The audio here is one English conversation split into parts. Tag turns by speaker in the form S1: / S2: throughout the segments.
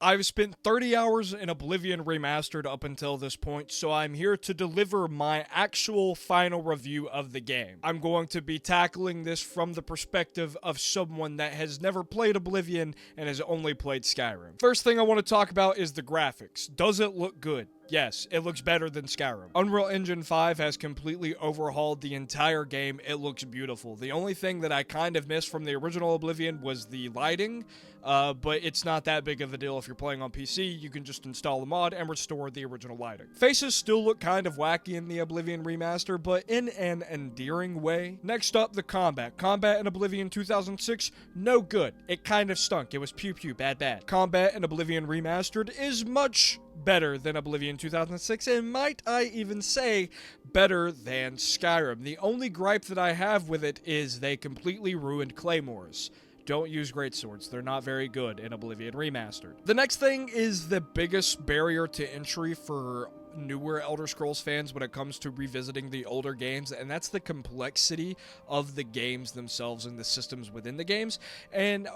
S1: I've spent 30 hours in Oblivion Remastered up until this point, so I'm here to deliver my actual final review of the game. I'm going to be tackling this from the perspective of someone that has never played Oblivion and has only played Skyrim. First thing I want to talk about is the graphics. Does it look good? Yes, it looks better than Skyrim. Unreal Engine 5 has completely overhauled the entire game. It looks beautiful. The only thing that I kind of missed from the original Oblivion was the lighting, but it's not that big of a deal if you're playing on PC. You can just install a mod and restore the original lighting. Faces still look kind of wacky in the Oblivion remaster, but in an endearing way. Next up, the combat. Combat in Oblivion 2006, no good. It kind of stunk. It was pew pew, bad bad. Combat in Oblivion Remastered is much better than Oblivion 2006, and might I even say better than Skyrim. The only gripe that I have with it is they completely ruined claymores. Don't use greatswords. They're not very good in Oblivion Remastered. The next thing is the biggest barrier to entry for newer Elder Scrolls fans when it comes to revisiting the older games, and that's the complexity of the games themselves and the systems within the games. And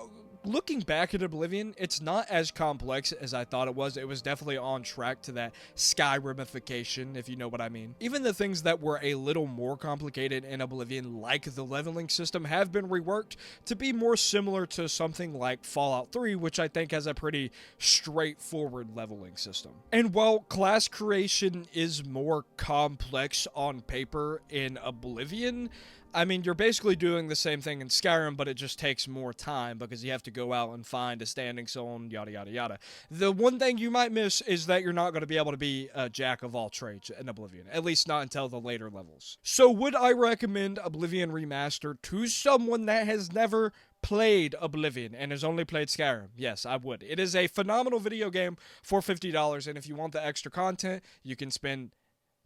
S1: looking back at Oblivion, it's not as complex as I thought it was. It was definitely on track to that Skyrimification, if you know what I mean. Even the things that were a little more complicated in Oblivion, like the leveling system, have been reworked to be more similar to something like Fallout 3, which I think has a pretty straightforward leveling system. And while class creation is more complex on paper in Oblivion, I mean, you're basically doing the same thing in Skyrim, but it just takes more time because you have to go out and find a standing stone, yada, yada, yada. The one thing you might miss is that you're not going to be able to be a jack of all trades in Oblivion, at least not until the later levels. So would I recommend Oblivion Remastered to someone that has never played Oblivion and has only played Skyrim? Yes, I would. It is a phenomenal video game for $50, and if you want the extra content, you can spend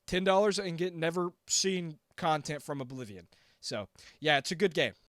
S1: $10 and get never seen content from Oblivion. So, yeah, it's a good game.